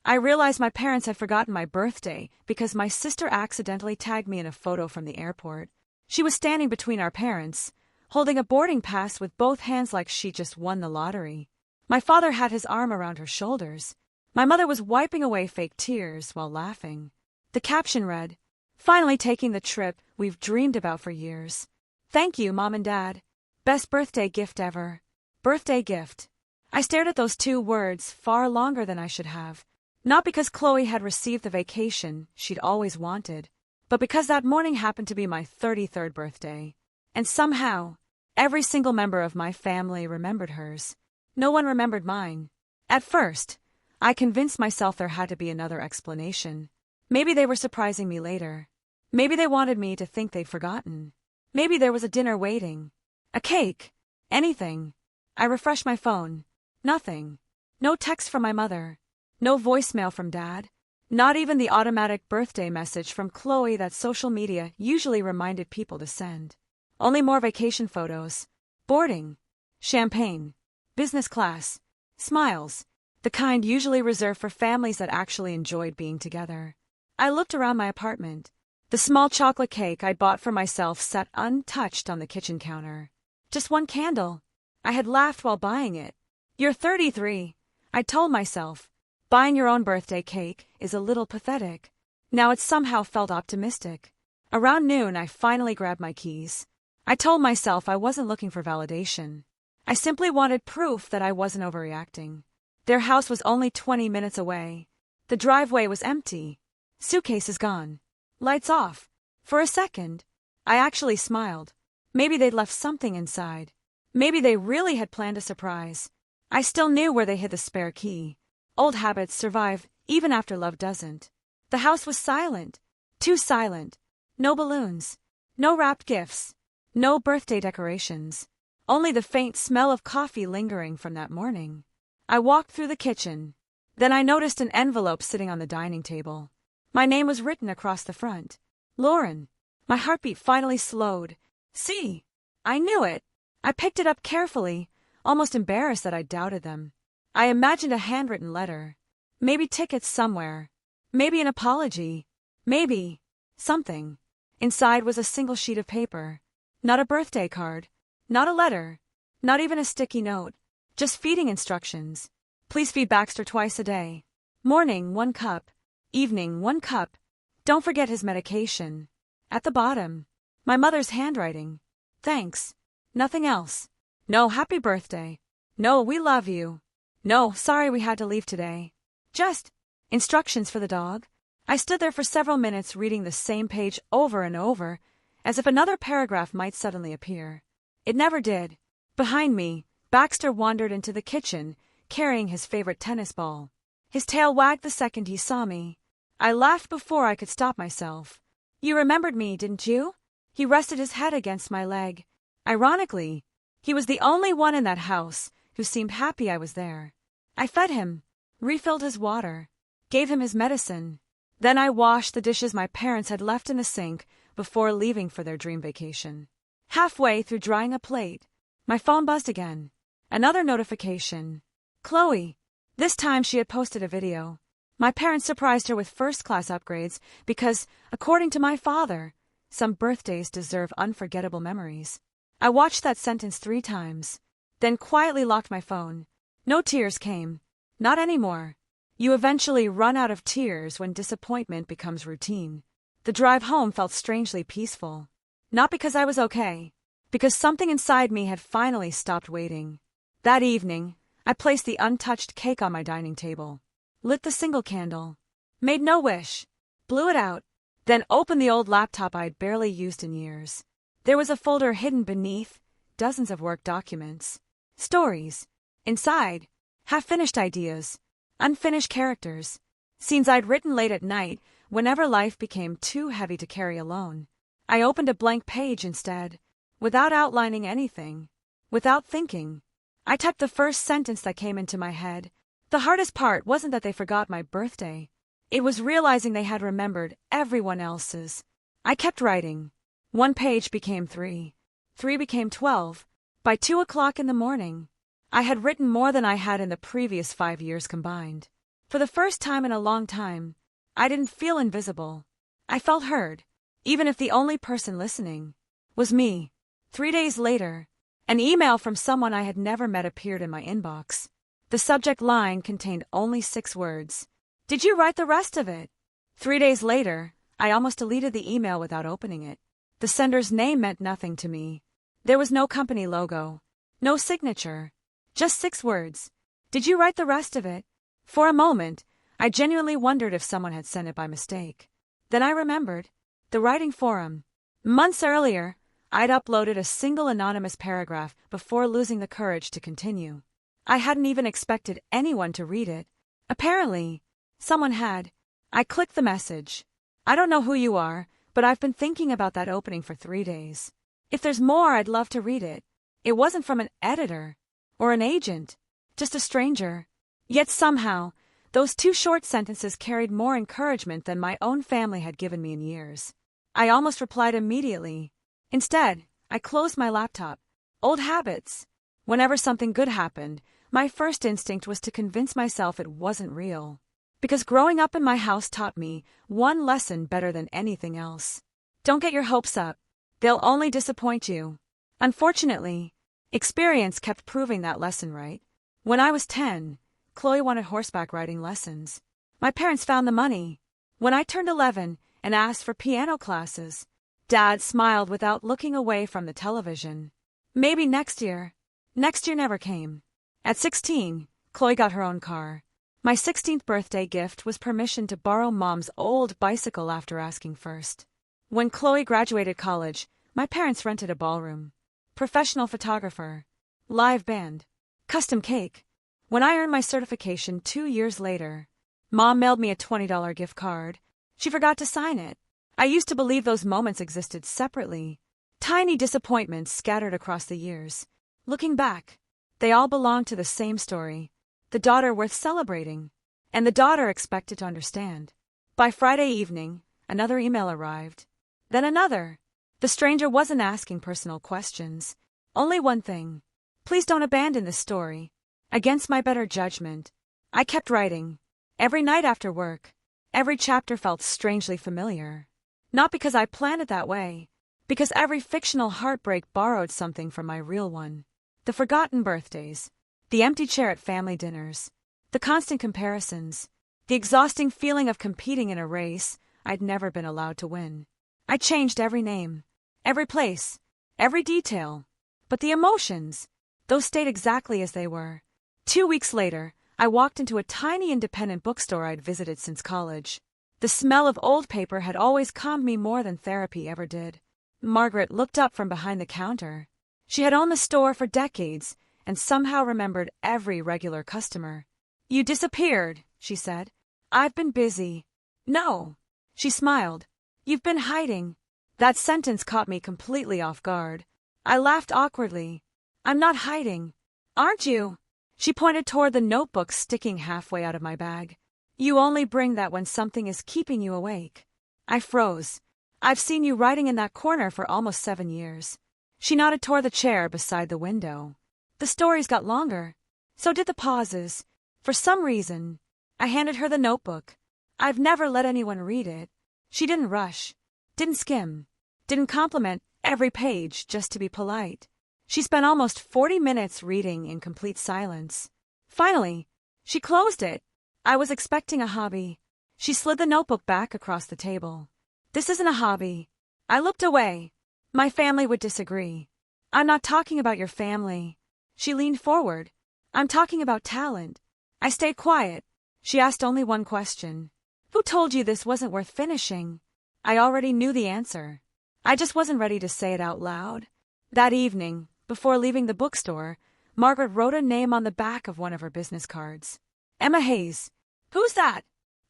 I realized my parents had forgotten my birthday because my sister accidentally tagged me in a photo from the airport. She was standing between our parents, holding a boarding pass with both hands like she just won the lottery. My father had his arm around her shoulders. My mother was wiping away fake tears while laughing. The caption read, "Finally taking the trip we've dreamed about for years. Thank you, Mom and Dad. Best birthday gift ever." Birthday gift. I stared at those two words far longer than I should have. Not because Chloe had received the vacation she'd always wanted, but because that morning happened to be my 33rd birthday. And somehow, every single member of my family remembered hers. No one remembered mine. At first, I convinced myself there had to be another explanation. Maybe they were surprising me later. Maybe they wanted me to think they'd forgotten. Maybe there was a dinner waiting. A cake. Anything. I refreshed my phone. Nothing. No text from my mother. No voicemail from Dad. Not even the automatic birthday message from Chloe that social media usually reminded people to send. Only more vacation photos. Boarding. Champagne. Business class. Smiles. The kind usually reserved for families that actually enjoyed being together. I looked around my apartment. The small chocolate cake I'd bought for myself sat untouched on the kitchen counter. Just one candle. I had laughed while buying it. "You're 33, I told myself. Buying your own birthday cake is a little pathetic. Now it somehow felt optimistic. Around noon, I finally grabbed my keys. I told myself I wasn't looking for validation. I simply wanted proof that I wasn't overreacting. Their house was only 20 minutes away. The driveway was empty. Suitcases gone. Lights off. For a second, I actually smiled. Maybe they'd left something inside. Maybe they really had planned a surprise. I still knew where they hid the spare key. Old habits survive even after love doesn't. The house was silent. Too silent. No balloons. No wrapped gifts. No birthday decorations. Only the faint smell of coffee lingering from that morning. I walked through the kitchen. Then I noticed an envelope sitting on the dining table. My name was written across the front. Lauren. My heartbeat finally slowed. See, I knew it. I picked it up carefully, almost embarrassed that I doubted them. I imagined a handwritten letter. Maybe tickets somewhere. Maybe an apology. Maybe something. Inside was a single sheet of paper. Not a birthday card. Not a letter. Not even a sticky note. Just feeding instructions. Please feed Baxter twice a day. Morning, 1 cup. Evening, 1 cup. Don't forget his medication. At the bottom, my mother's handwriting. Thanks. Nothing else. No happy birthday. No we love you. No sorry we had to leave today. Just instructions for the dog. I stood there for several minutes reading the same page over and over, as if another paragraph might suddenly appear. It never did. Behind me, Baxter wandered into the kitchen, carrying his favorite tennis ball. His tail wagged the second he saw me. I laughed before I could stop myself. You remembered me, didn't you? He rested his head against my leg. Ironically, he was the only one in that house who seemed happy I was there. I fed him, refilled his water, gave him his medicine. Then I washed the dishes my parents had left in the sink before leaving for their dream vacation. Halfway through drying a plate, my phone buzzed again. Another notification. Chloe. This time she had posted a video. My parents surprised her with first-class upgrades because, according to my father, some birthdays deserve unforgettable memories. I watched that sentence 3 times, then quietly locked my phone. No tears came. Not anymore. You eventually run out of tears when disappointment becomes routine. The drive home felt strangely peaceful. Not because I was okay, because something inside me had finally stopped waiting. That evening, I placed the untouched cake on my dining table, lit the single candle, made no wish, blew it out, then opened the old laptop I'd barely used in years. There was a folder hidden beneath, dozens of work documents, stories. Inside, half-finished ideas, unfinished characters, scenes I'd written late at night whenever life became too heavy to carry alone. I opened a blank page instead, without outlining anything, without thinking. I typed the first sentence that came into my head. The hardest part wasn't that they forgot my birthday. It was realizing they had remembered everyone else's. I kept writing. 1 page became 3. 3 became 12. By 2 o'clock in the morning, I had written more than I had in the previous 5 years combined. For the first time in a long time, I didn't feel invisible. I felt heard, even if the only person listening was me. 3 days later, an email from someone I had never met appeared in my inbox. The subject line contained only 6 words. Did you write the rest of it? 3 days later, I almost deleted the email without opening it. The sender's name meant nothing to me. There was no company logo, no signature, just 6 words. Did you write the rest of it? For a moment, I genuinely wondered if someone had sent it by mistake. Then I remembered the writing forum. Months earlier, I'd uploaded a single anonymous paragraph before losing the courage to continue. I hadn't even expected anyone to read it. Apparently, someone had. I clicked the message. I don't know who you are, but I've been thinking about that opening for 3 days. If there's more, I'd love to read it. It wasn't from an editor or an agent, just a stranger. Yet somehow, those 2 short sentences carried more encouragement than my own family had given me in years. I almost replied immediately. Instead, I closed my laptop. Old habits. Whenever something good happened, my first instinct was to convince myself it wasn't real. Because growing up in my house taught me one lesson better than anything else. Don't get your hopes up. They'll only disappoint you. Unfortunately, experience kept proving that lesson right. When I was 10, Chloe wanted horseback riding lessons. My parents found the money. When I turned 11 and asked for piano classes, Dad smiled without looking away from the television. Maybe next year. Next year never came. At 16, Chloe got her own car. My 16th birthday gift was permission to borrow Mom's old bicycle after asking first. When Chloe graduated college, my parents rented a ballroom. Professional photographer. Live band. Custom cake. When I earned my certification 2 years later, Mom mailed me a $20 gift card. She forgot to sign it. I used to believe those moments existed separately. Tiny disappointments scattered across the years. Looking back, they all belong to the same story. The daughter worth celebrating, and the daughter expected to understand. By Friday evening, another email arrived. Then another. The stranger wasn't asking personal questions. Only one thing. Please don't abandon this story. Against my better judgment, I kept writing. Every night after work, every chapter felt strangely familiar. Not because I planned it that way, because every fictional heartbreak borrowed something from my real one. The forgotten birthdays, the empty chair at family dinners, the constant comparisons, the exhausting feeling of competing in a race I'd never been allowed to win. I changed every name, every place, every detail. But the emotions, those stayed exactly as they were. 2 weeks later, I walked into a tiny independent bookstore I'd visited since college. The smell of old paper had always calmed me more than therapy ever did. Margaret looked up from behind the counter. She had owned the store for decades and somehow remembered every regular customer. "You disappeared," she said. "I've been busy." "No." She smiled. "You've been hiding." That sentence caught me completely off guard. I laughed awkwardly. "I'm not hiding." "Aren't you?" She pointed toward the notebook sticking halfway out of my bag. "You only bring that when something is keeping you awake." I froze. "I've seen you writing in that corner for almost 7 years." She nodded toward the chair beside the window. "The stories got longer. So did the pauses. For some reason." I handed her the notebook. "I've never let anyone read it." She didn't rush, didn't skim, didn't compliment every page just to be polite. She spent almost 40 minutes reading in complete silence. Finally, she closed it. I was expecting a hobby. She slid the notebook back across the table. "This isn't a hobby." I looked away. "My family would disagree." "I'm not talking about your family." She leaned forward. "I'm talking about talent." I stayed quiet. She asked only one question. "Who told you this wasn't worth finishing?" I already knew the answer. I just wasn't ready to say it out loud. That evening, before leaving the bookstore, Margaret wrote a name on the back of one of her business cards. "Emma Hayes." "Who's that?"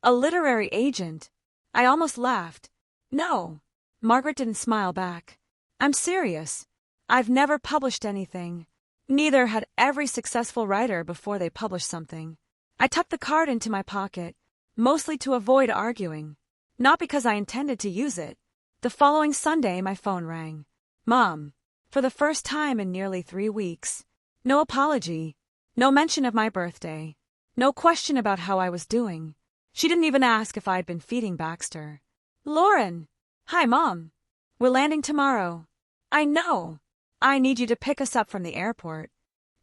"A literary agent." I almost laughed. "No." Margaret didn't smile back. "I'm serious. I've never published anything. Neither had every successful writer before they published something." I tucked the card into my pocket, mostly to avoid arguing. Not because I intended to use it. The following Sunday, my phone rang. "Mom." For the first time in nearly 3 weeks. No apology. No mention of my birthday. No question about how I was doing. She didn't even ask if I'd been feeding Baxter. Lauren! Hi, Mom. We're landing tomorrow. I know. I need you to pick us up from the airport.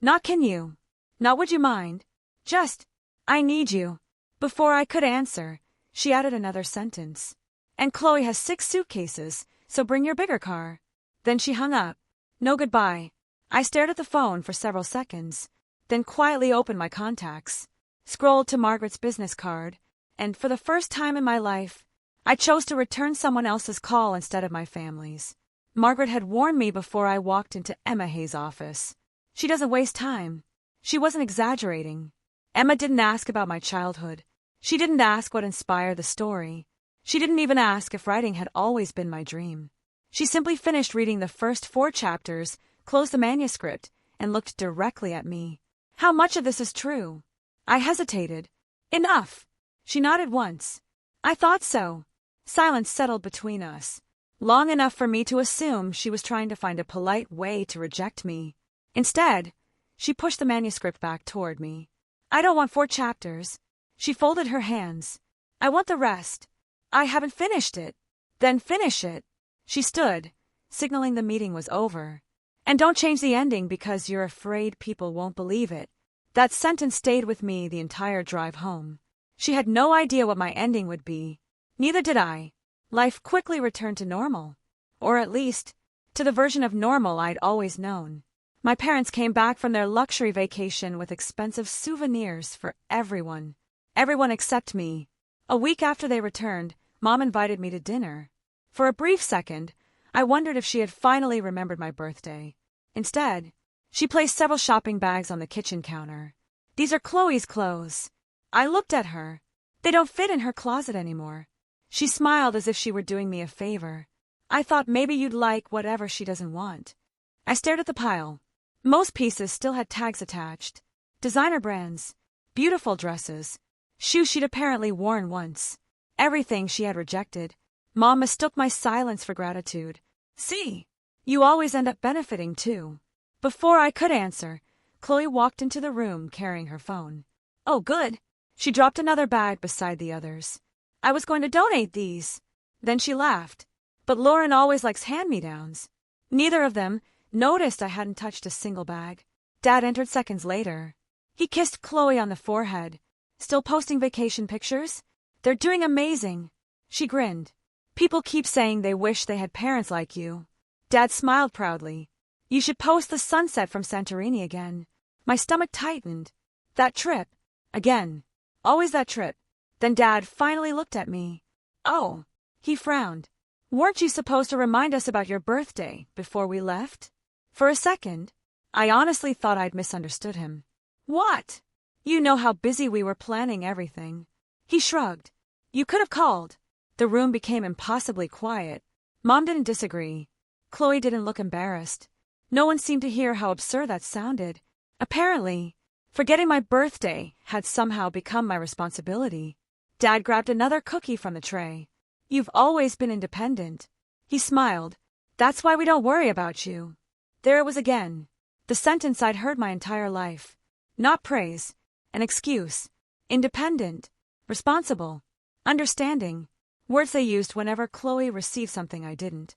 Not can you. Not would you mind. Just, I need you. Before I could answer, she added another sentence. And Chloe has 6 suitcases, so bring your bigger car. Then she hung up. No goodbye. I stared at the phone for several seconds, then quietly opened my contacts, scrolled to Margaret's business card, and for the first time in my life, I chose to return someone else's call instead of my family's. Margaret had warned me before I walked into Emma Hayes' office. She doesn't waste time. She wasn't exaggerating. Emma didn't ask about my childhood. She didn't ask what inspired the story. She didn't even ask if writing had always been my dream. She simply finished reading the first 4 chapters, closed the manuscript, and looked directly at me. How much of this is true? I hesitated. Enough. She nodded once. I thought so. Silence settled between us. Long enough for me to assume she was trying to find a polite way to reject me. Instead, she pushed the manuscript back toward me. I don't want 4 chapters. She folded her hands. I want the rest. I haven't finished it. Then finish it. She stood, signaling the meeting was over. And don't change the ending because you're afraid people won't believe it. That sentence stayed with me the entire drive home. She had no idea what my ending would be. Neither did I. Life quickly returned to normal. Or at least, to the version of normal I'd always known. My parents came back from their luxury vacation with expensive souvenirs for everyone. Everyone except me. A week after they returned, Mom invited me to dinner. For a brief second, I wondered if she had finally remembered my birthday. Instead, she placed several shopping bags on the kitchen counter. These are Chloe's clothes. I looked at her. They don't fit in her closet anymore. She smiled as if she were doing me a favor. I thought maybe you'd like whatever she doesn't want. I stared at the pile. Most pieces still had tags attached. Designer brands. Beautiful dresses. Shoes she'd apparently worn once. Everything she had rejected. Mom mistook my silence for gratitude. See, you always end up benefiting too. Before I could answer, Chloe walked into the room carrying her phone. Oh, good. She dropped another bag beside the others. I was going to donate these. Then she laughed. But Lauren always likes hand-me-downs. Neither of them noticed I hadn't touched a single bag. Dad entered seconds later. He kissed Chloe on the forehead. Still posting vacation pictures? They're doing amazing. She grinned. People keep saying they wish they had parents like you. Dad smiled proudly. You should post the sunset from Santorini again. My stomach tightened. That trip. Again. Always that trip. Then Dad finally looked at me. Oh. He frowned. Weren't you supposed to remind us about your birthday before we left? For a second, I honestly thought I'd misunderstood him. What? You know how busy we were planning everything. He shrugged. You could have called. The room became impossibly quiet. Mom didn't disagree. Chloe didn't look embarrassed. No one seemed to hear how absurd that sounded. Apparently, forgetting my birthday had somehow become my responsibility. Dad grabbed another cookie from the tray. You've always been independent. He smiled. That's why we don't worry about you. There it was again. The sentence I'd heard my entire life. Not praise. An excuse. Independent. Responsible. Understanding. Words they used whenever Chloe received something I didn't.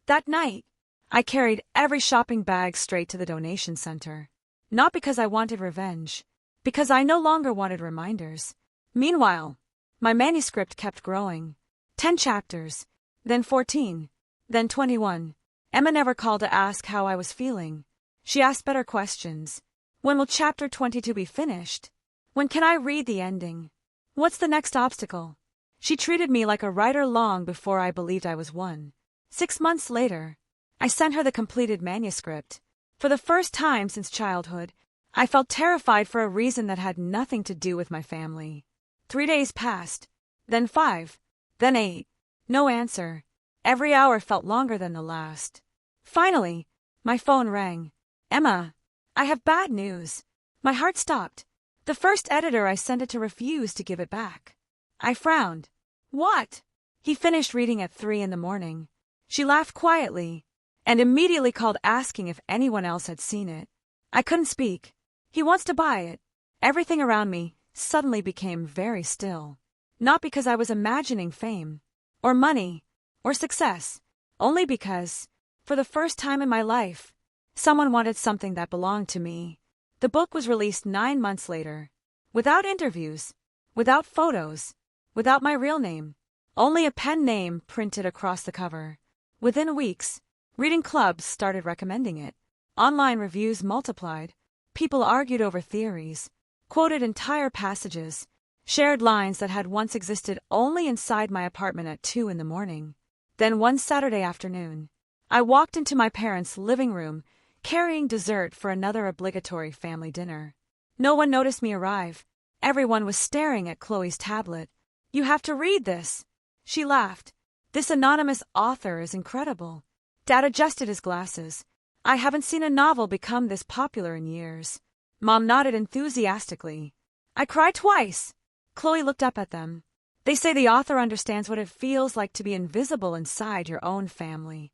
That night, I carried every shopping bag straight to the donation center. Not because I wanted revenge. Because I no longer wanted reminders. Meanwhile, my manuscript kept growing. 10 chapters. Then 14. Then 21. Emma never called to ask how I was feeling. She asked better questions. When will chapter 22 be finished? When can I read the ending? What's the next obstacle? She treated me like a writer long before I believed I was one. 6 months later, I sent her the completed manuscript. For the first time since childhood, I felt terrified for a reason that had nothing to do with my family. 3 days passed. Then 5. Then 8. No answer. Every hour felt longer than the last. Finally, my phone rang. Emma, I have bad news. My heart stopped. The first editor I sent it to refused to give it back. I frowned. What? He finished reading at 3 a.m. She laughed quietly and immediately called asking if anyone else had seen it. I couldn't speak. He wants to buy it. Everything around me, suddenly became very still. Not because I was imagining fame, or money, or success, only because, for the first time in my life, someone wanted something that belonged to me. The book was released 9 months later. Without interviews, without photos, without my real name. Only a pen name printed across the cover. Within weeks, reading clubs started recommending it. Online reviews multiplied. People argued over theories, quoted entire passages, shared lines that had once existed only inside my apartment at 2 in the morning. Then one Saturday afternoon, I walked into my parents' living room, carrying dessert for another obligatory family dinner. No one noticed me arrive. Everyone was staring at Chloe's tablet. "You have to read this," she laughed. "This anonymous author is incredible." Dad adjusted his glasses. "I haven't seen a novel become this popular in years." Mom nodded enthusiastically. "I cried twice." Chloe looked up at them. "They say the author understands what it feels like to be invisible inside your own family."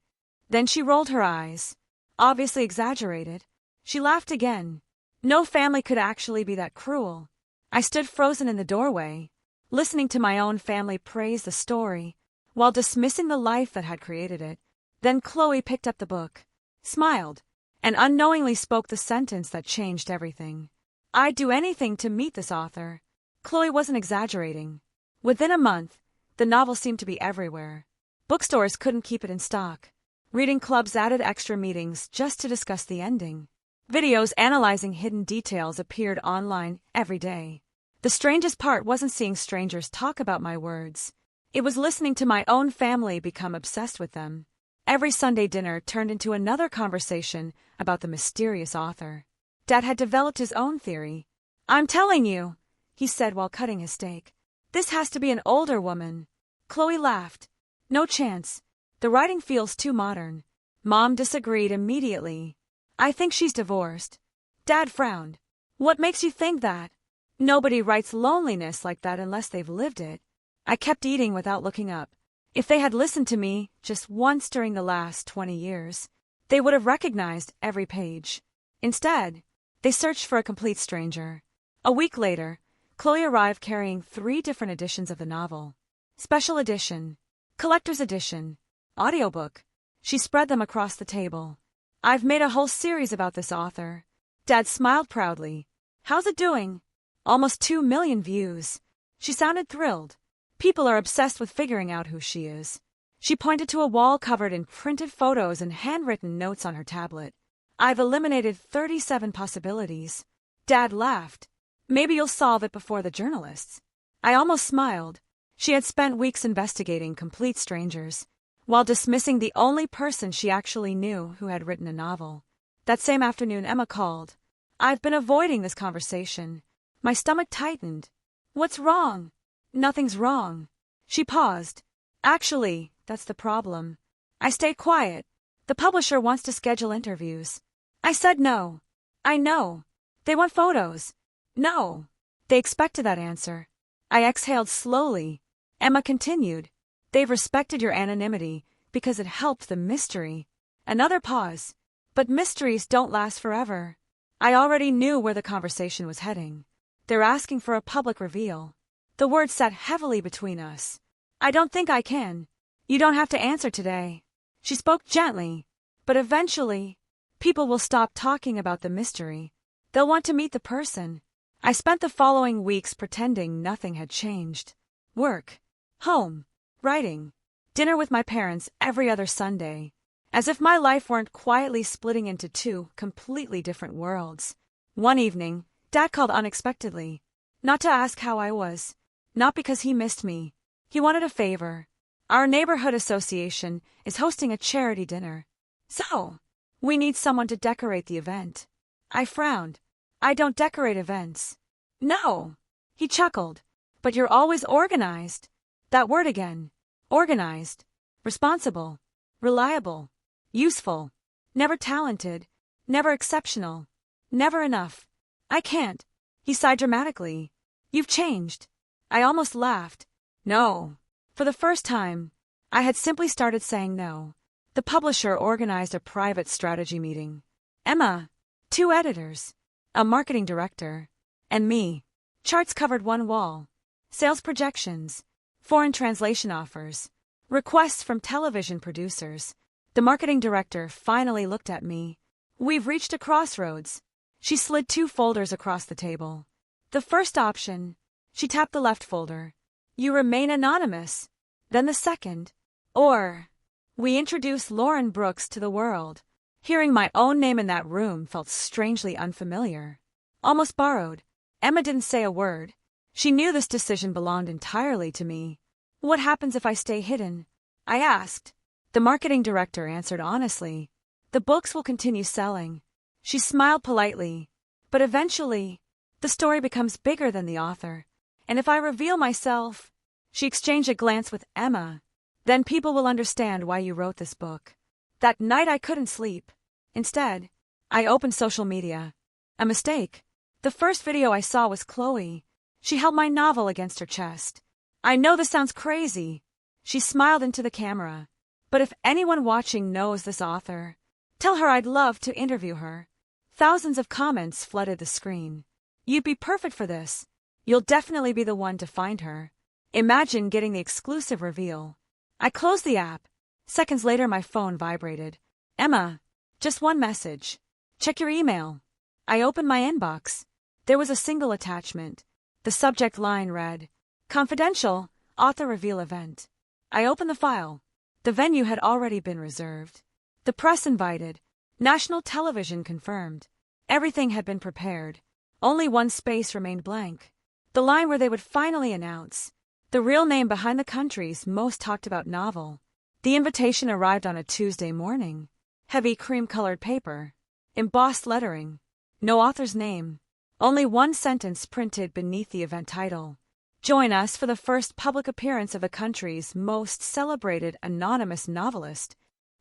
Then she rolled her eyes. Obviously exaggerated. She laughed again. No family could actually be that cruel. I stood frozen in the doorway, listening to my own family praise the story, while dismissing the life that had created it. Then Chloe picked up the book, smiled, and unknowingly spoke the sentence that changed everything. "I'd do anything to meet this author." Chloe wasn't exaggerating. Within a month, the novel seemed to be everywhere. Bookstores couldn't keep it in stock. Reading clubs added extra meetings just to discuss the ending. Videos analyzing hidden details appeared online every day. The strangest part wasn't seeing strangers talk about my words. It was listening to my own family become obsessed with them. Every Sunday dinner turned into another conversation about the mysterious author. Dad had developed his own theory. "I'm telling you," he said while cutting his steak, "this has to be an older woman." Chloe laughed. "No chance. The writing feels too modern." Mom disagreed immediately. "I think she's divorced." Dad frowned. "What makes you think that?" "Nobody writes loneliness like that unless they've lived it." I kept eating without looking up. If they had listened to me just once during the last 20 years, they would have recognized every page. Instead, they searched for a complete stranger. A week later, Chloe arrived carrying 3 different editions of the novel. Special edition, collector's edition, audiobook. She spread them across the table. "I've made a whole series about this author." Dad smiled proudly. "How's it doing?" "Almost 2 million views." She sounded thrilled. "People are obsessed with figuring out who she is." She pointed to a wall covered in printed photos and handwritten notes on her tablet. "I've eliminated 37 possibilities." Dad laughed. "Maybe you'll solve it before the journalists." I almost smiled. She had spent weeks investigating complete strangers, while dismissing the only person she actually knew who had written a novel. That same afternoon, Emma called. "I've been avoiding this conversation." My stomach tightened. "What's wrong?" "Nothing's wrong." She paused. "Actually, that's the problem." I stayed quiet. "The publisher wants to schedule interviews." I said no. "I know. They want photos." "No." They expected that answer. I exhaled slowly. Emma continued. "They've respected your anonymity because it helped the mystery." Another pause. "But mysteries don't last forever." I already knew where the conversation was heading. They're asking for a public reveal. The words sat heavily between us. "I don't think I can. You don't have to answer today." She spoke gently. "But eventually, people will stop talking about the mystery. They'll want to meet the person." I spent the following weeks pretending nothing had changed. Work, home, writing, dinner with my parents every other Sunday. As if my life weren't quietly splitting into 2 completely different worlds. One evening, Dad called unexpectedly. Not to ask how I was. Not because he missed me. He wanted a favor. Our neighborhood association is hosting a charity dinner. "So, we need someone to decorate the event." I frowned. "I don't decorate events." "No." He chuckled. "But you're always organized." That word again. Organized. Responsible. Reliable. Useful. Never talented. Never exceptional. Never enough. "I can't." He sighed dramatically. "You've changed." I almost laughed. "No." For the first time, I had simply started saying no. The publisher organized a private strategy meeting. Emma, 2 editors, a marketing director, and me. Charts covered one wall. Sales projections. Foreign translation offers. Requests from television producers. The marketing director finally looked at me. We've reached a crossroads. She slid 2 folders across the table. The first option. She tapped the left folder. You remain anonymous. Then the second. Or, we introduce Lauren Brooks to the world. Hearing my own name in that room felt strangely unfamiliar. Almost borrowed. Emma didn't say a word. She knew this decision belonged entirely to me. What happens if I stay hidden? I asked. The marketing director answered honestly. The books will continue selling. She smiled politely. But eventually, the story becomes bigger than the author. And if I reveal myself, she exchanged a glance with Emma. Then people will understand why you wrote this book. That night I couldn't sleep. Instead, I opened social media. A mistake. The first video I saw was Chloe. She held my novel against her chest. I know this sounds crazy. She smiled into the camera. But if anyone watching knows this author, tell her I'd love to interview her. Thousands of comments flooded the screen. You'd be perfect for this. You'll definitely be the one to find her. Imagine getting the exclusive reveal. I closed the app. Seconds later my phone vibrated. Emma, just one message. Check your email. I opened my inbox. There was a single attachment. The subject line read, Confidential, author reveal event. I opened the file. The venue had already been reserved. The press invited. National television confirmed. Everything had been prepared. Only one space remained blank. The line where they would finally announce the real name behind the country's most talked about novel. The invitation arrived on a Tuesday morning. Heavy cream-colored paper. Embossed lettering. No author's name. Only one sentence printed beneath the event title. Join us for the first public appearance of the country's most celebrated anonymous novelist.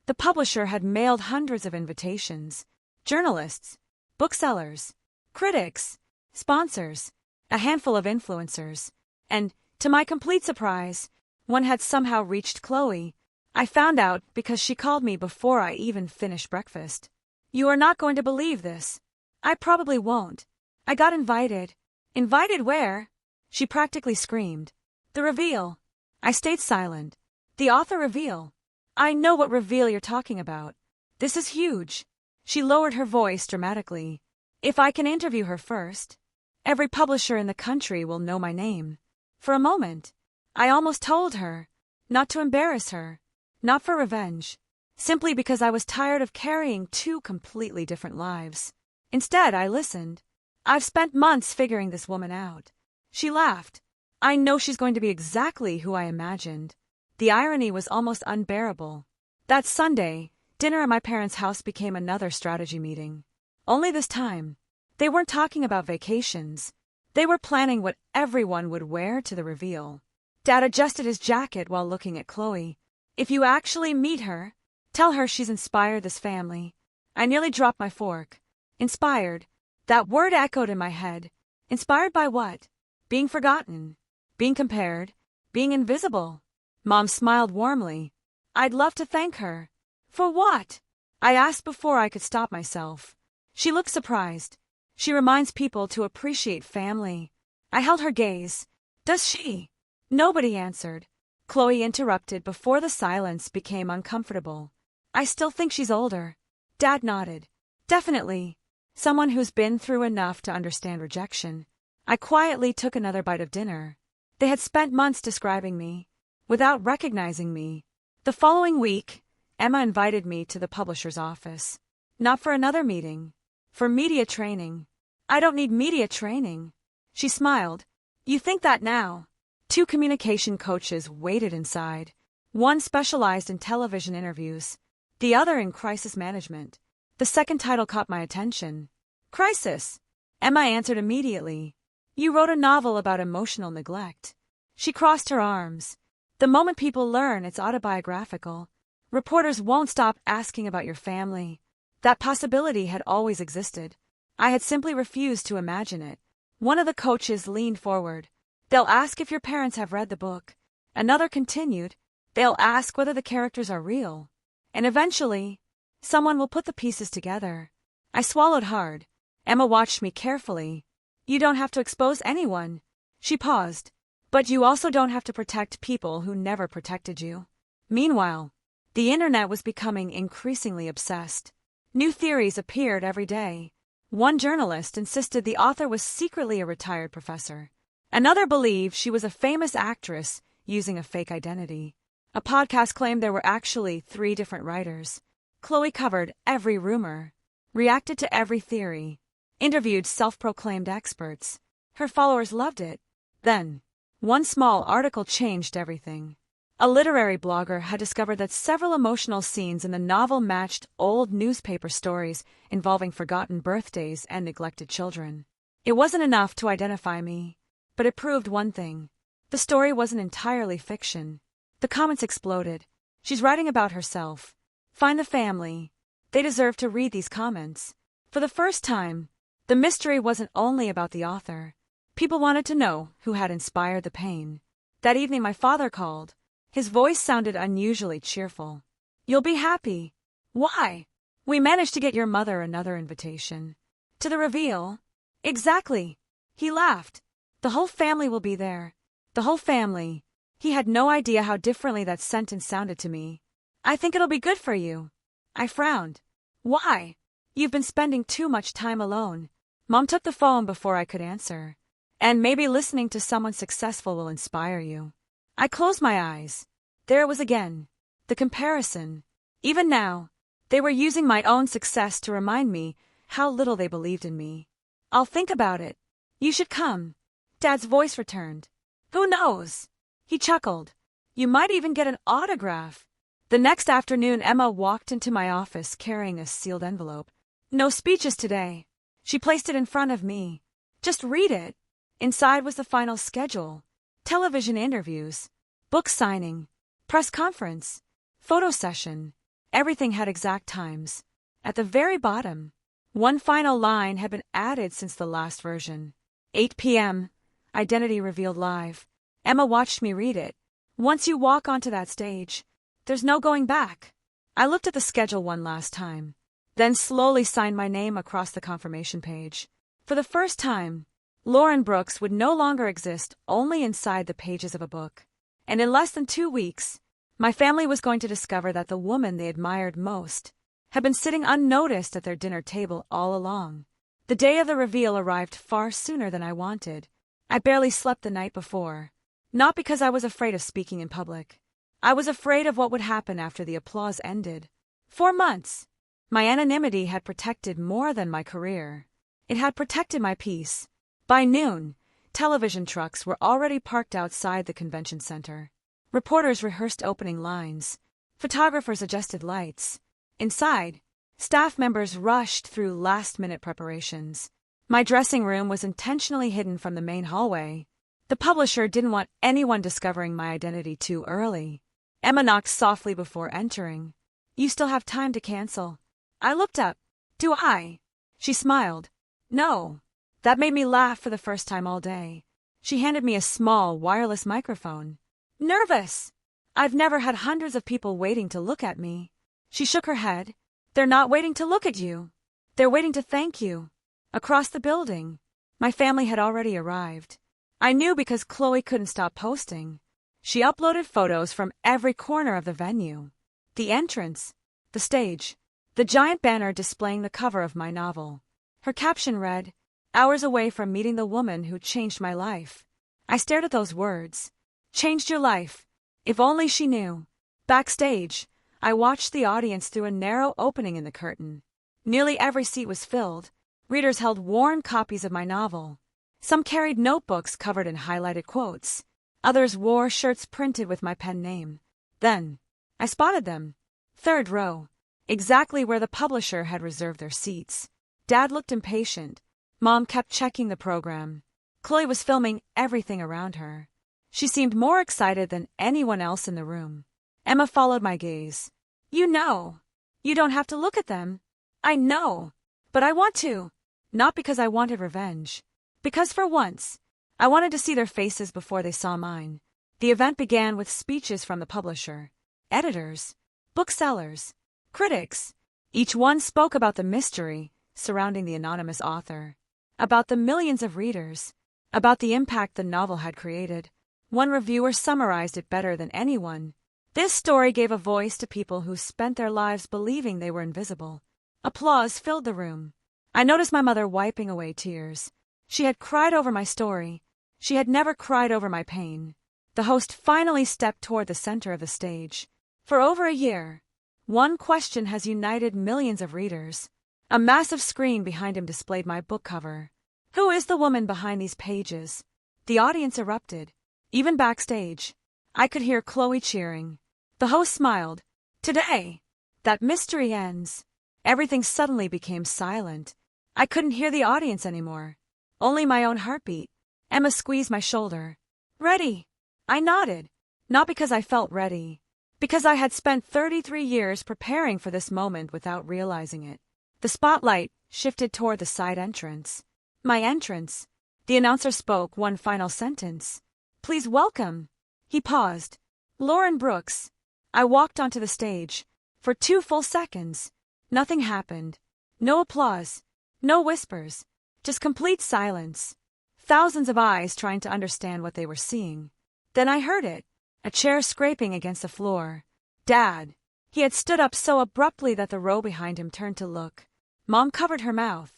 The publisher had mailed hundreds of invitations. Journalists, booksellers, critics, sponsors, a handful of influencers, and, to my complete surprise, one had somehow reached Chloe. I found out because she called me before I even finished breakfast. You are not going to believe this. I probably won't. I got invited. Invited where? She practically screamed. The reveal. I stayed silent. The author reveal. I know what reveal you're talking about. This is huge. She lowered her voice dramatically. If I can interview her first, every publisher in the country will know my name. For a moment, I almost told her, not to embarrass her, not for revenge, simply because I was tired of carrying 2 completely different lives. Instead, I listened. I've spent months figuring this woman out. She laughed. I know she's going to be exactly who I imagined. The irony was almost unbearable. That Sunday, dinner at my parents' house became another strategy meeting. Only this time, they weren't talking about vacations. They were planning what everyone would wear to the reveal. Dad adjusted his jacket while looking at Chloe. If you actually meet her, tell her she's inspired this family. I nearly dropped my fork. Inspired. That word echoed in my head. Inspired by what? Being forgotten. Being compared. Being invisible. Mom smiled warmly. I'd love to thank her. For what? I asked before I could stop myself. She looked surprised. She reminds people to appreciate family. I held her gaze. Does she? Nobody answered. Chloe interrupted before the silence became uncomfortable. I still think she's older. Dad nodded. Definitely. Someone who's been through enough to understand rejection. I quietly took another bite of dinner. They had spent months describing me, without recognizing me. The following week, Emma invited me to the publisher's office. Not for another meeting. For media training. I don't need media training. She smiled. You think that now? 2 communication coaches waited inside. One specialized in television interviews, the other in crisis management. The second title caught my attention. Crisis. Emma answered immediately. You wrote a novel about emotional neglect. She crossed her arms. The moment people learn it's autobiographical, reporters won't stop asking about your family. That possibility had always existed. I had simply refused to imagine it. One of the coaches leaned forward. They'll ask if your parents have read the book. Another continued. They'll ask whether the characters are real. And eventually, someone will put the pieces together. I swallowed hard. Emma watched me carefully. You don't have to expose anyone. She paused. But you also don't have to protect people who never protected you. Meanwhile, the internet was becoming increasingly obsessed. New theories appeared every day. One journalist insisted the author was secretly a retired professor. Another believed she was a famous actress using a fake identity. A podcast claimed there were actually 3 different writers. Chloe covered every rumor, reacted to every theory, interviewed self-proclaimed experts. Her followers loved it. Then, one small article changed everything. A literary blogger had discovered that several emotional scenes in the novel matched old newspaper stories involving forgotten birthdays and neglected children. It wasn't enough to identify me, but it proved one thing. The story wasn't entirely fiction. The comments exploded. She's writing about herself. Find the family. They deserve to read these comments. For the first time, the mystery wasn't only about the author. People wanted to know who had inspired the pain. That evening my father called. His voice sounded unusually cheerful. You'll be happy. Why? We managed to get your mother another invitation. To the reveal? Exactly. He laughed. The whole family will be there. The whole family. He had no idea how differently that sentence sounded to me. I think it'll be good for you. I frowned. Why? You've been spending too much time alone. Mom took the phone before I could answer. And maybe listening to someone successful will inspire you. I closed my eyes. There it was again. The comparison. Even now, they were using my own success to remind me how little they believed in me. I'll think about it. You should come. Dad's voice returned. Who knows? He chuckled. You might even get an autograph. The next afternoon, Emma walked into my office carrying a sealed envelope. No speeches today. She placed it in front of me. Just read it. Inside was the final schedule. Television interviews, book signing, press conference, photo session. Everything had exact times. At the very bottom, one final line had been added since the last version. 8 p.m. Identity revealed live. Emma watched me read it. Once you walk onto that stage, there's no going back. I looked at the schedule one last time, then slowly signed my name across the confirmation page. For the first time, Lauren Brooks would no longer exist only inside the pages of a book. And in less than 2 weeks, my family was going to discover that the woman they admired most had been sitting unnoticed at their dinner table all along. The day of the reveal arrived far sooner than I wanted. I barely slept the night before. Not because I was afraid of speaking in public. I was afraid of what would happen after the applause ended. 4 months. My anonymity had protected more than my career. It had protected my peace. By noon, television trucks were already parked outside the convention center. Reporters rehearsed opening lines. Photographers adjusted lights. Inside, staff members rushed through last-minute preparations. My dressing room was intentionally hidden from the main hallway. The publisher didn't want anyone discovering my identity too early. Emma knocked softly before entering. You still have time to cancel. I looked up. Do I? She smiled. No. That made me laugh for the first time all day. She handed me a small wireless microphone. Nervous. I've never had hundreds of people waiting to look at me. She shook her head. They're not waiting to look at you. They're waiting to thank you. Across the building, my family had already arrived. I knew because Chloe couldn't stop posting. She uploaded photos from every corner of the venue. The entrance, the stage, the giant banner displaying the cover of my novel. Her caption read, "Hours away from meeting the woman who changed my life." I stared at those words. Changed your life. If only she knew. Backstage, I watched the audience through a narrow opening in the curtain. Nearly every seat was filled. Readers held worn copies of my novel. Some carried notebooks covered in highlighted quotes. Others wore shirts printed with my pen name. Then, I spotted them. 3rd row, exactly where the publisher had reserved their seats. Dad looked impatient. Mom kept checking the program. Chloe was filming everything around her. She seemed more excited than anyone else in the room. Emma followed my gaze. You know. You don't have to look at them. I know. But I want to. Not because I wanted revenge. Because for once, I wanted to see their faces before they saw mine. The event began with speeches from the publisher, editors, booksellers, critics. Each one spoke about the mystery surrounding the anonymous author. about the millions of readers, about the impact the novel had created. One reviewer summarized it better than anyone. This story gave a voice to people who spent their lives believing they were invisible. Applause filled the room. I noticed my mother wiping away tears. She had cried over my story. She had never cried over my pain. The host finally stepped toward the center of the stage. For over a year, one question has united millions of readers. A massive screen behind him displayed my book cover. Who is the woman behind these pages? The audience erupted. Even backstage, I could hear Chloe cheering. The host smiled. Today, that mystery ends. Everything suddenly became silent. I couldn't hear the audience anymore. Only my own heartbeat. Emma squeezed my shoulder. Ready? I nodded. Not because I felt ready. Because I had spent 33 years preparing for this moment without realizing it. The spotlight shifted toward the side entrance. My entrance. The announcer spoke one final sentence. Please welcome. He paused. Lauren Brooks. I walked onto the stage. For 2 full seconds. Nothing happened. No applause. No whispers. Just complete silence. Thousands of eyes trying to understand what they were seeing. Then I heard it. A chair scraping against the floor. Dad. He had stood up so abruptly that the row behind him turned to look. Mom covered her mouth.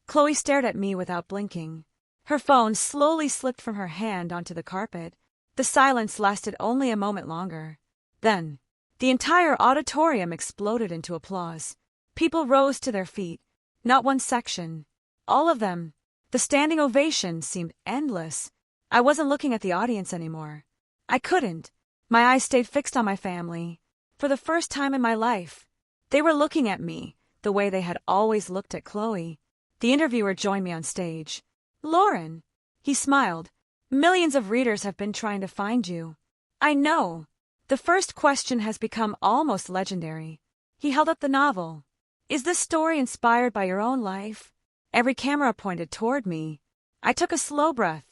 Chloe stared at me without blinking. Her phone slowly slipped from her hand onto the carpet. The silence lasted only a moment longer. Then, the entire auditorium exploded into applause. People rose to their feet. Not one section. All of them. The standing ovation seemed endless. I wasn't looking at the audience anymore. I couldn't. My eyes stayed fixed on my family. For the first time in my life, they were looking at me the way they had always looked at Chloe. The interviewer joined me on stage. Lauren. He smiled. Millions of readers have been trying to find you. I know. The first question has become almost legendary. He held up the novel. Is this story inspired by your own life? Every camera pointed toward me. I took a slow breath.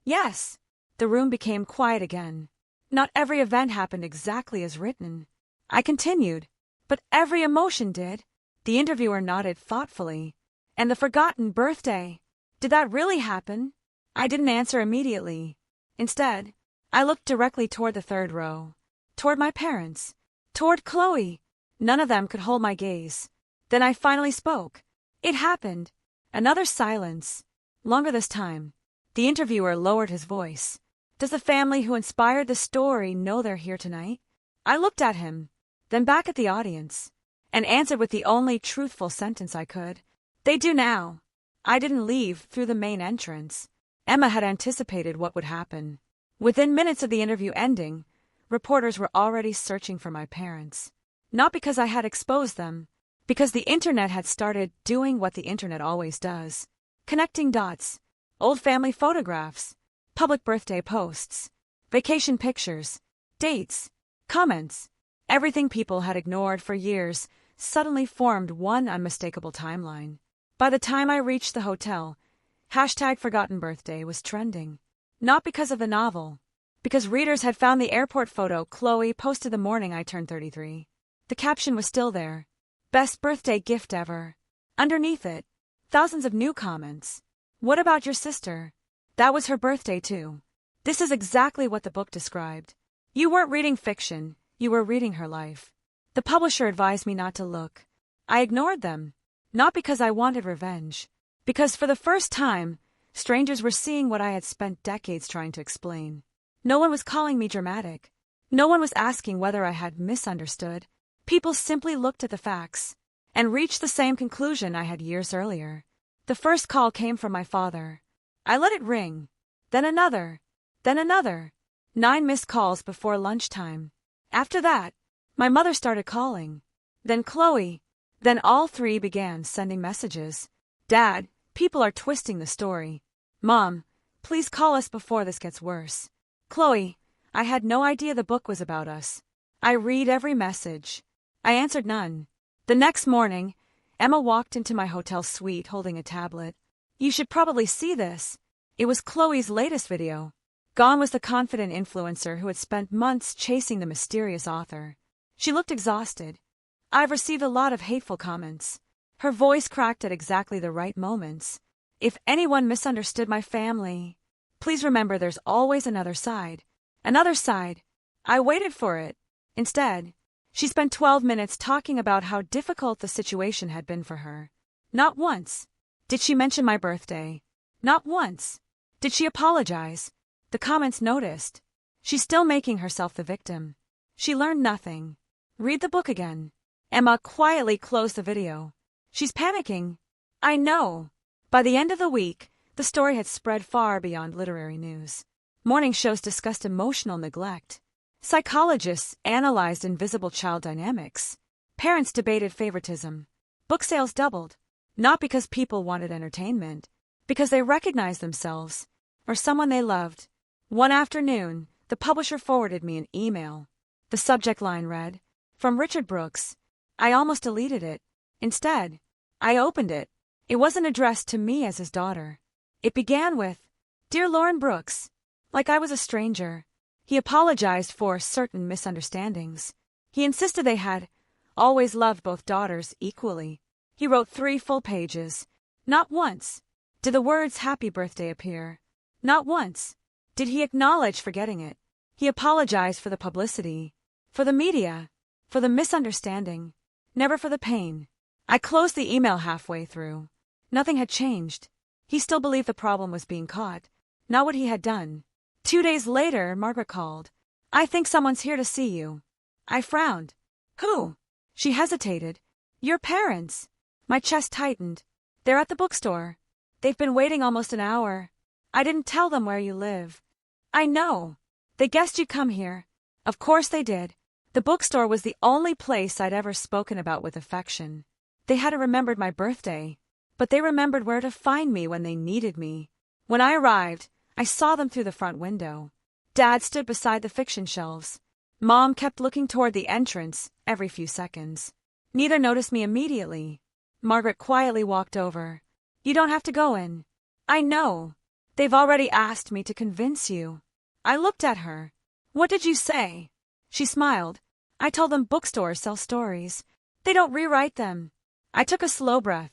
Yes. The room became quiet again. Not every event happened exactly as written. I continued. But every emotion did. The interviewer nodded thoughtfully. And the forgotten birthday. Did that really happen? I didn't answer immediately. Instead, I looked directly toward the third row. Toward my parents. Toward Chloe. None of them could hold my gaze. Then I finally spoke. It happened. Another silence. Longer this time. The interviewer lowered his voice. Does the family who inspired the story know they're here tonight? I looked at him, then back at the audience, and answered with the only truthful sentence I could. They do now. I didn't leave through the main entrance. Emma had anticipated what would happen. Within minutes of the interview ending, reporters were already searching for my parents. Not because I had exposed them, because the internet had started doing what the internet always does. Connecting dots, old family photographs, public birthday posts, vacation pictures, dates, comments. Everything people had ignored for years suddenly formed one unmistakable timeline. By the time I reached the hotel, #ForgottenBirthday was trending. Not because of the novel, because readers had found the airport photo Chloe posted the morning I turned 33. The caption was still there. Best birthday gift ever. Underneath it, thousands of new comments. What about your sister? That was her birthday too. This is exactly what the book described. You weren't reading fiction, you were reading her life. The publisher advised me not to look. I ignored them. Not because I wanted revenge. Because for the first time, strangers were seeing what I had spent decades trying to explain. No one was calling me dramatic. No one was asking whether I had misunderstood. People simply looked at the facts and reached the same conclusion I had years earlier. The first call came from my father. I let it ring. Then another. Then another. 9 missed calls before lunchtime. After that, my mother started calling. Then Chloe. Then all 3 began sending messages. Dad, people are twisting the story. Mom, please call us before this gets worse. Chloe, I had no idea the book was about us. I read every message. I answered none. The next morning, Emma walked into my hotel suite holding a tablet. You should probably see this. It was Chloe's latest video. Gone was the confident influencer who had spent months chasing the mysterious author. She looked exhausted. I've received a lot of hateful comments. Her voice cracked at exactly the right moments. If anyone misunderstood my family, please remember there's always another side. Another side. I waited for it. Instead, she spent 12 minutes talking about how difficult the situation had been for her. Not once did she mention my birthday. Not once did she apologize. The comments noticed. She's still making herself the victim. She learned nothing. Read the book again. Emma quietly closed the video. She's panicking. I know. By the end of the week, the story had spread far beyond literary news. Morning shows discussed emotional neglect. Psychologists analyzed invisible child dynamics. Parents debated favoritism. Book sales doubled. Not because people wanted entertainment, because they recognized themselves, or someone they loved. One afternoon, the publisher forwarded me an email. The subject line read, "From Richard Brooks." I almost deleted it. Instead, I opened it. It wasn't addressed to me as his daughter. It began with, "Dear Lauren Brooks," like I was a stranger. He apologized for certain misunderstandings. He insisted they had always loved both daughters equally. He wrote 3 full pages. Not once did the words "Happy Birthday" appear. Not once did he acknowledge forgetting it. He apologized for the publicity, for the media, for the misunderstanding, never for the pain. I closed the email halfway through. Nothing had changed. He still believed the problem was being caught, not what he had done. 2 days later, Margaret called. "I think someone's here to see you." I frowned. "Who?" She hesitated. "Your parents." My chest tightened. "They're at the bookstore. They've been waiting almost an hour. I didn't tell them where you live." "I know. They guessed you'd come here." Of course they did. The bookstore was the only place I'd ever spoken about with affection. They hadn't remembered my birthday, but they remembered where to find me when they needed me. When I arrived, I saw them through the front window. Dad stood beside the fiction shelves. Mom kept looking toward the entrance every few seconds. Neither noticed me immediately. Margaret quietly walked over. "You don't have to go in." "I know. They've already asked me to convince you." I looked at her. "What did you say?" She smiled. "I told them bookstores sell stories. They don't rewrite them." I took a slow breath,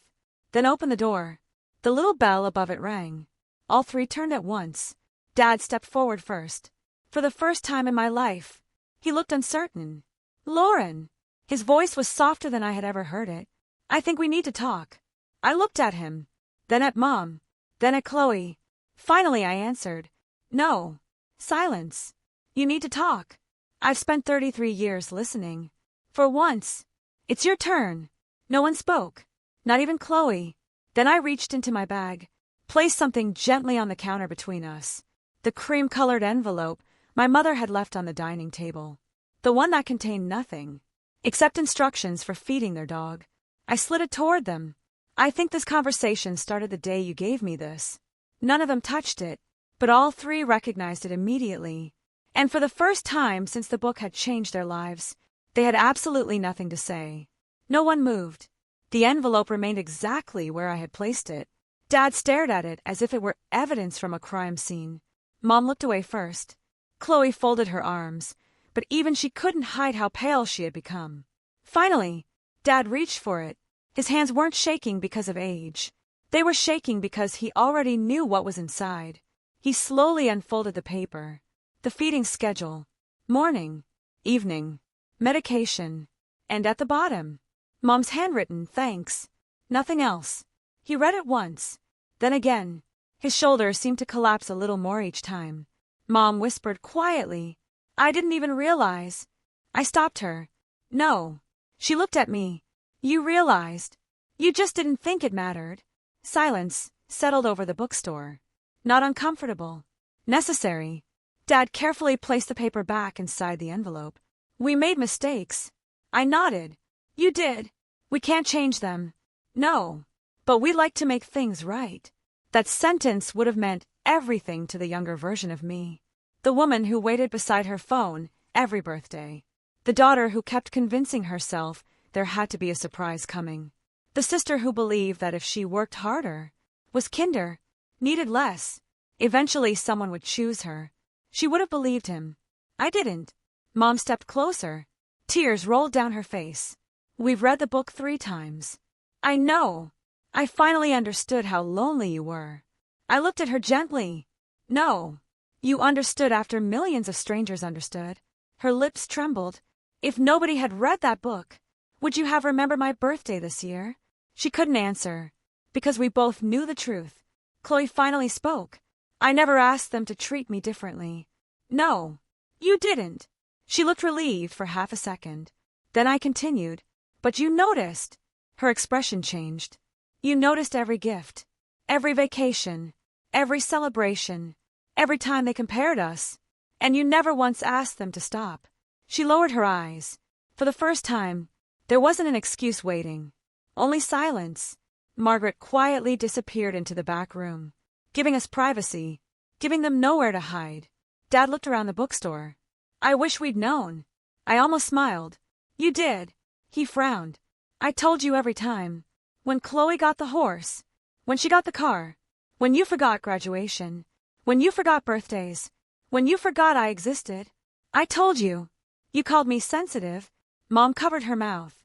then opened the door. The little bell above it rang. All 3 turned at once. Dad stepped forward first. For the first time in my life, he looked uncertain. "Lauren." His voice was softer than I had ever heard it. "I think we need to talk." I looked at him, then at Mom, then at Chloe. Finally I answered, "No." Silence. "You need to talk. I've spent 33 years listening. For once, it's your turn." No one spoke, not even Chloe. Then I reached into my bag, placed something gently on the counter between us. The cream-colored envelope my mother had left on the dining table. The one that contained nothing, except instructions for feeding their dog. I slid it toward them. "I think this conversation started the day you gave me this." None of them touched it, but all 3 recognized it immediately. And for the first time since the book had changed their lives, they had absolutely nothing to say. No one moved. The envelope remained exactly where I had placed it. Dad stared at it as if it were evidence from a crime scene. Mom looked away first. Chloe folded her arms, but even she couldn't hide how pale she had become. Finally, Dad reached for it. His hands weren't shaking because of age. They were shaking because he already knew what was inside. He slowly unfolded the paper. The feeding schedule. Morning, evening, medication. And at the bottom, Mom's handwritten thanks. Nothing else. He read it once, then again. His shoulders seemed to collapse a little more each time. Mom whispered quietly, "I didn't even realize." I stopped her. "No." She looked at me. "You realized. You just didn't think it mattered." Silence settled over the bookstore. Not uncomfortable. Necessary. Dad carefully placed the paper back inside the envelope. "We made mistakes." I nodded. "You did. We can't change them." "No. But we'd like to make things right." That sentence would have meant everything to the younger version of me. The woman who waited beside her phone every birthday. The daughter who kept convincing herself there had to be a surprise coming. The sister who believed that if she worked harder, was kinder, needed less, eventually someone would choose her. She would have believed him. I didn't. Mom stepped closer. Tears rolled down her face. "We've read the book 3 times." "I know." I finally understood how lonely you were. I looked at her gently. No. You understood after millions of strangers understood. Her lips trembled. If nobody had read that book, would you have remembered my birthday this year? She couldn't answer, because we both knew the truth. Chloe finally spoke. I never asked them to treat me differently. No, you didn't. She looked relieved for half a second. Then I continued. But you noticed. Her expression changed. You noticed every gift, every vacation, every celebration, every time they compared us, and you never once asked them to stop. She lowered her eyes. For the first time, there wasn't an excuse waiting. Only silence. Margaret quietly disappeared into the back room, giving us privacy, giving them nowhere to hide. Dad looked around the bookstore. I wish we'd known. I almost smiled. You did. He frowned. I told you every time. When Chloe got the horse, when she got the car, when you forgot graduation, when you forgot birthdays, when you forgot I existed. I told you. You called me sensitive. Mom covered her mouth.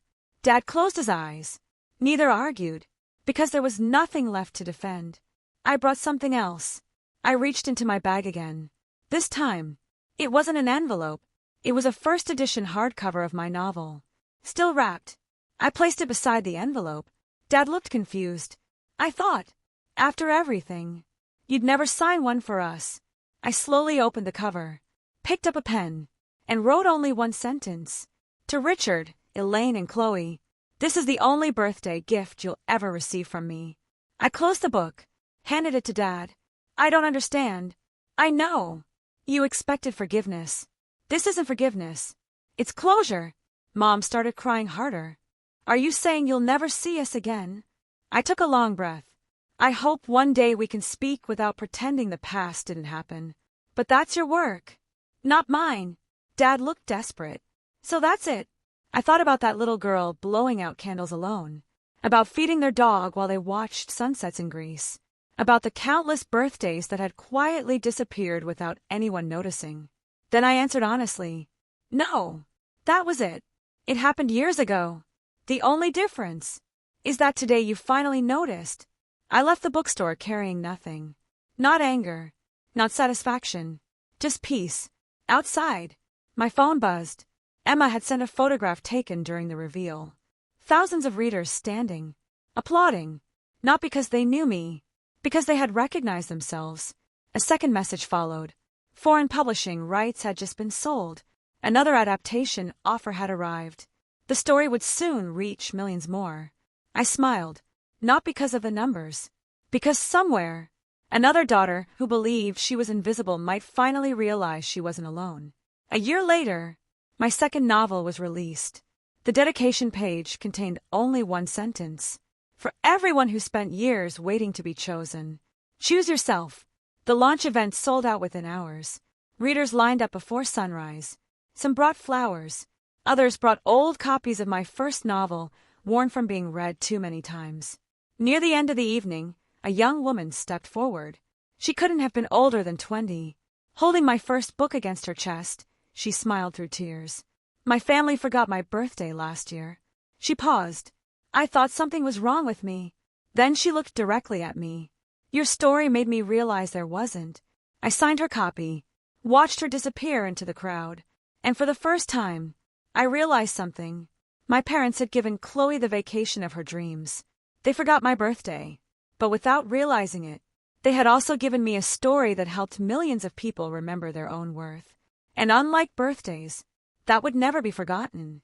Dad closed his eyes. Neither argued, because there was nothing left to defend. I brought something else. I reached into my bag again. This time, it wasn't an envelope. It was a first edition hardcover of my novel. Still wrapped. I placed it beside the envelope. Dad looked confused. I thought, after everything, you'd never sign one for us. I slowly opened the cover, picked up a pen, and wrote only one sentence. To Richard, Elaine, and Chloe, this is the only birthday gift you'll ever receive from me. I closed the book, handed it to Dad. I don't understand. I know. You expected forgiveness. This isn't forgiveness. It's closure. Mom started crying harder. Are you saying you'll never see us again? I took a long breath. I hope one day we can speak without pretending the past didn't happen. But that's your work, not mine. Dad looked desperate. So that's it. I thought about that little girl blowing out candles alone, about feeding their dog while they watched sunsets in Greece, about the countless birthdays that had quietly disappeared without anyone noticing. Then I answered honestly, no, that was it. It happened years ago. The only difference is that today you finally noticed. I left the bookstore carrying nothing. Not anger, not satisfaction, just peace. Outside, my phone buzzed. Emma had sent a photograph taken during the reveal. Thousands of readers standing, applauding, not because they knew me, because they had recognized themselves. A second message followed. Foreign publishing rights had just been sold. Another adaptation offer had arrived. The story would soon reach millions more. I smiled, not because of the numbers, because somewhere, another daughter who believed she was invisible might finally realize she wasn't alone. A year later, my second novel was released. The dedication page contained only one sentence. For everyone who spent years waiting to be chosen, choose yourself. The launch event sold out within hours. Readers lined up before sunrise. Some brought flowers. Others brought old copies of my first novel, worn from being read too many times. Near the end of the evening, a young woman stepped forward. She couldn't have been older than 20. Holding my first book against her chest, she smiled through tears. My family forgot my birthday last year. She paused. I thought something was wrong with me. Then she looked directly at me. Your story made me realize there wasn't. I signed her copy, watched her disappear into the crowd, and for the first time, I realized something. My parents had given Chloe the vacation of her dreams. They forgot my birthday, but without realizing it, they had also given me a story that helped millions of people remember their own worth. And unlike birthdays, that would never be forgotten.